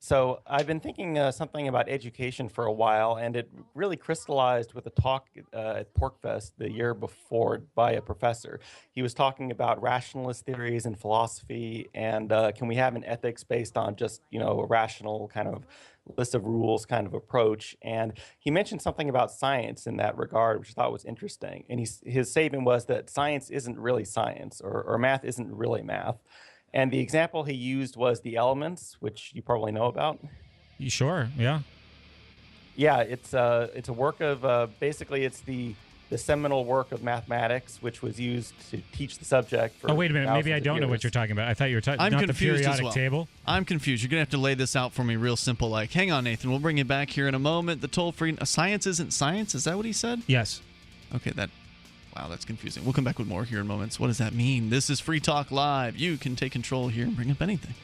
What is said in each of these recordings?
So I've been thinking something about education for a while, and it really crystallized with a talk at PorcFest the year before by a professor. He was talking about rationalist theories in philosophy, and can we have an ethics based on just a rational kind of list of rules kind of approach? And he mentioned something about science in that regard, which I thought was interesting. And his statement was that science isn't really science, or math isn't really math. And the example he used was the elements, which you probably know about. You sure? Yeah. Yeah, it's a work of basically it's the seminal work of mathematics, which was used to teach the subject for. Oh, wait a minute. Maybe I don't know what years. you're talking about. I thought you were talking I'm not the confused as periodic well. table. I'm confused. You're going to have to lay this out for me real simple. Like, hang on, Nathan. We'll bring you back here in a moment. The toll-free science isn't science. Is that what he said? Yes. Okay, wow, that's confusing. We'll come back with more here in moments. What does that mean? This is Free Talk Live. You can take control here and bring up anything.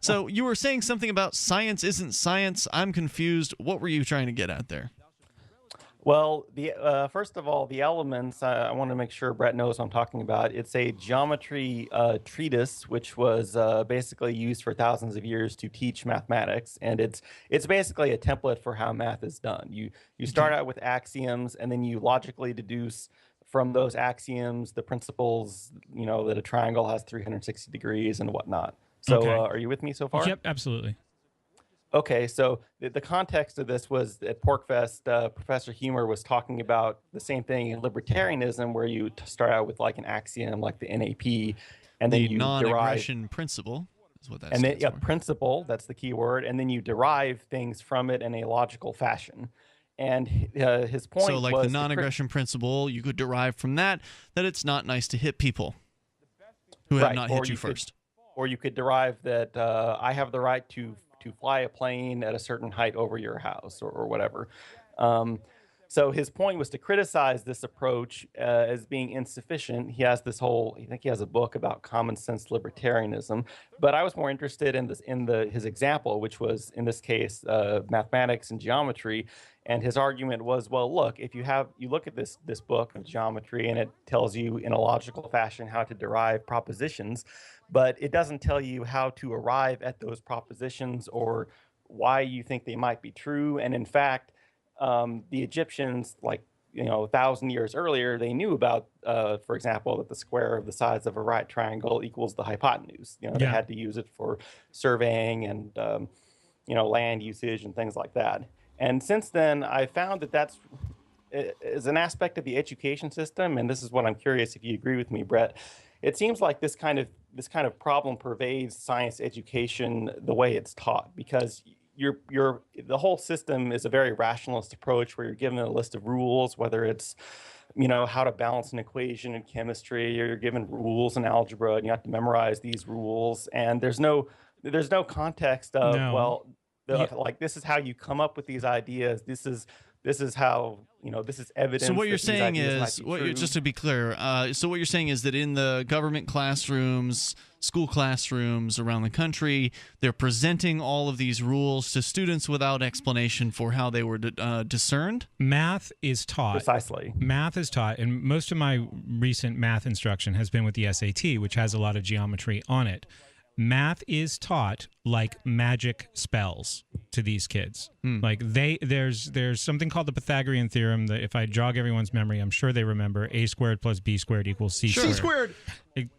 So you were saying something about science isn't science. I'm confused. What were you trying to get at there? Well, first of all, the elements, I want to make sure Brett knows what I'm talking about. It's a geometry treatise, which was basically used for thousands of years to teach mathematics. And it's basically a template for how math is done. You start out with axioms, and then you logically deduce from those axioms the principles, that a triangle has 360 degrees and whatnot. So Okay. are you with me so far? Yep, absolutely. Okay, so the context of this was at PorcFest, Professor Humer was talking about the same thing in libertarianism, where you start out with like an axiom, like the NAP, and then The you non-aggression principle is what that and then stands for. principle, that's the key word, and then you derive things from it in a logical fashion. And his point So, like was the non-aggression principle, you could derive from that it's not nice to hit people who have not hit you first. Or you could derive that I have the right to fly a plane at a certain height over your house or whatever. So his point was to criticize this approach as being insufficient. He has I think he has a book about common sense libertarianism, but I was more interested in his example, which was in this case mathematics and geometry. And his argument was, well, look, if you look at this book of geometry, and it tells you in a logical fashion how to derive propositions, but it doesn't tell you how to arrive at those propositions or why you think they might be true. And in fact, the Egyptians, like 1,000 years earlier, they knew about, for example, that the square of the sides of a right triangle equals the hypotenuse. They had to use it for surveying and land usage and things like that. And since then, I found that that's is an aspect of the education system, and this is what I'm curious if you agree with me, Brett. It seems like this kind of problem pervades science education the way it's taught, because the whole system is a very rationalist approach where you're given a list of rules, whether it's how to balance an equation in chemistry, or you're given rules in algebra and you have to memorize these rules, and there's no context of like this is how you come up with these ideas. This is how this is evidence. So what you're that these saying ideas is, might be true. just to be clear, so what you're saying is that in the government classrooms, school classrooms around the country, they're presenting all of these rules to students without explanation for how they were discerned? Math is taught. Precisely. Math is taught, and most of my recent math instruction has been with the SAT, which has a lot of geometry on it. Math is taught like magic spells to these kids. Like there's something called the Pythagorean theorem that if I jog everyone's memory, I'm sure they remember. A squared plus B squared equals C squared. C squared.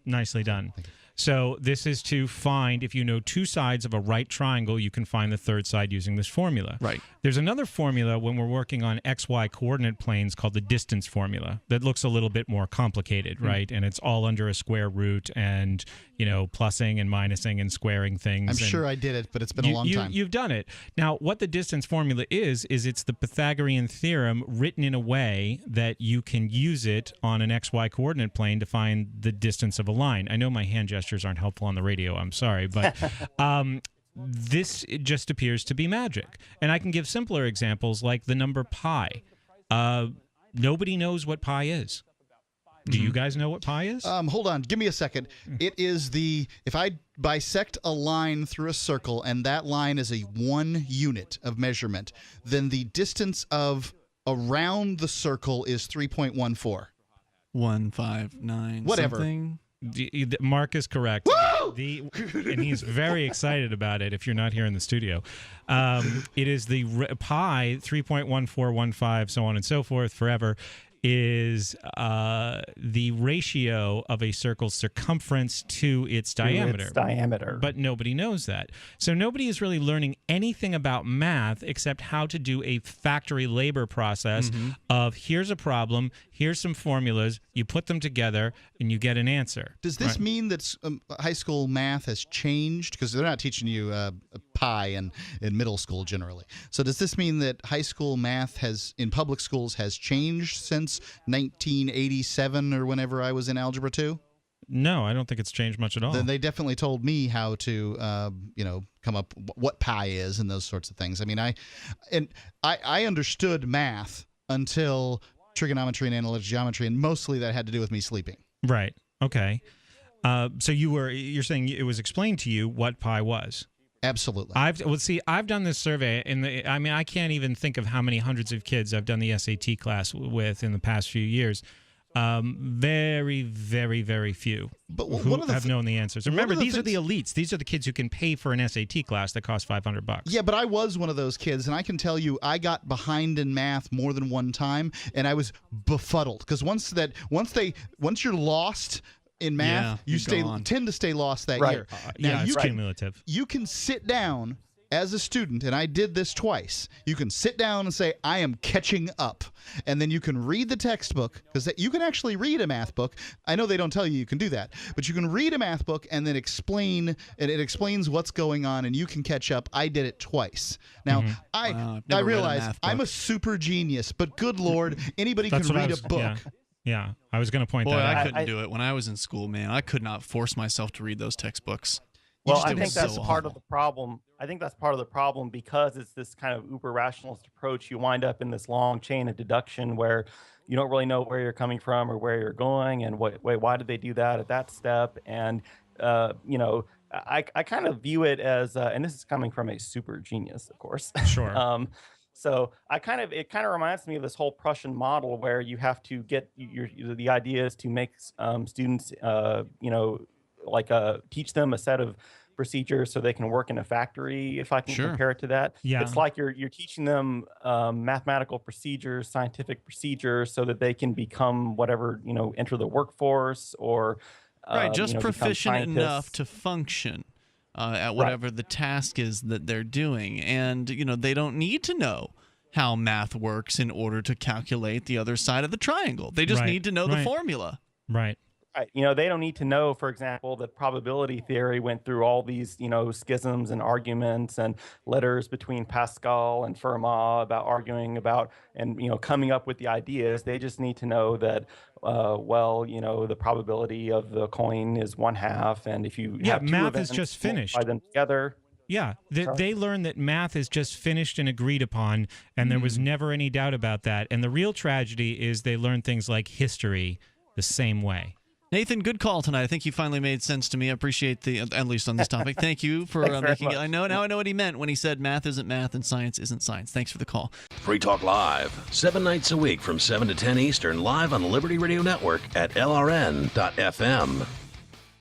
Nicely done. So this is to find, if you know two sides of a right triangle, you can find the third side using this formula. Right. There's another formula when we're working on XY coordinate planes called the distance formula that looks a little bit more complicated, right? And it's all under a square root and, plussing and minusing and squaring things. I'm sure I did it, but it's been a long time. You've done it. Now, what the distance formula is it's the Pythagorean theorem written in a way that you can use it on an XY coordinate plane to find the distance of a line. I know my hand gestures aren't helpful on the radio. I'm sorry, but this just appears to be magic. And I can give simpler examples like the number pi. Nobody knows what pi is. Do you guys know what pi is? Hold on. Give me a second. It is if I bisect a line through a circle and that line is a 1 unit of measurement, then the distance of around the circle is 3.14. 159 Whatever. something. Mark is correct. Woo! And he's very excited about it if you're not here in the studio. It is the pi 3.1415, so on and so forth, forever, is the ratio of a circle's circumference to its diameter. But nobody knows that. So nobody is really learning anything about math except how to do a factory labor process of here's a problem, here's some formulas, you put them together, and you get an answer. Does this mean that high school math has changed? Because they're not teaching you pi in middle school generally. So does this mean that high school math in public schools has changed since 1987 or whenever I was in Algebra 2? No, I don't think it's changed much at all. Then they definitely told me how to, come up what pi is and those sorts of things. I mean, I understood math until trigonometry and analytic geometry, and mostly that had to do with me sleeping. Right. Okay. So you're saying it was explained to you what pi was. Absolutely. I've done this survey, and I can't even think of how many hundreds of kids I've done the SAT class with in the past few years. Very, very, very few who have known the answers. Remember, these are the elites. These are the kids who can pay for an SAT class that costs $500. Yeah, but I was one of those kids, and I can tell you, I got behind in math more than one time, and I was befuddled because once you're lost in math, you tend to stay lost that year. Now, it's cumulative. You can sit down as a student, and I did this twice. You can sit down and say, I am catching up. And then you can read the textbook, because you can actually read a math book. I know they don't tell you can do that, but you can read a math book and then explain, and it explains what's going on, and you can catch up. I did it twice. Now, I realize I'm a super genius, but good Lord, anybody can read a book. Yeah, I was going to point that out. I couldn't do it when I was in school, man. I could not force myself to read those textbooks. Well, I think that's part of the problem. I think that's part of the problem because it's this kind of uber rationalist approach. You wind up in this long chain of deduction where you don't really know where you're coming from or where you're going, and why did they do that at that step? And I kind of view it as, and this is coming from a super genius, of course. Sure. So it kind of reminds me of this whole Prussian model where you have to get the idea is to make students, teach them a set of procedures so they can work in a factory, if I can compare it to that. Yeah. It's like you're teaching them mathematical procedures, scientific procedures, so that they can become whatever, enter the workforce or just proficient enough to function at whatever the task is that they're doing. And, they don't need to know how math works in order to calculate the other side of the triangle. They just need to know the formula. Right. They don't need to know, for example, that probability theory went through all these, schisms and arguments and letters between Pascal and Fermat about arguing about and, coming up with the ideas. They just need to know that, the probability of the coin is 1/2. And if you have math is just finished. Multiply them together. Yeah, they learn that math is just finished and agreed upon, and there was never any doubt about that. And the real tragedy is they learn things like history the same way. Nathan, good call tonight. I think you finally made sense to me. I appreciate at least on this topic. Thank you for making it. Now I know what he meant when he said math isn't math and science isn't science. Thanks for the call. Free Talk Live, 7 nights a week from 7 to 10 Eastern, live on the Liberty Radio Network at LRN.FM.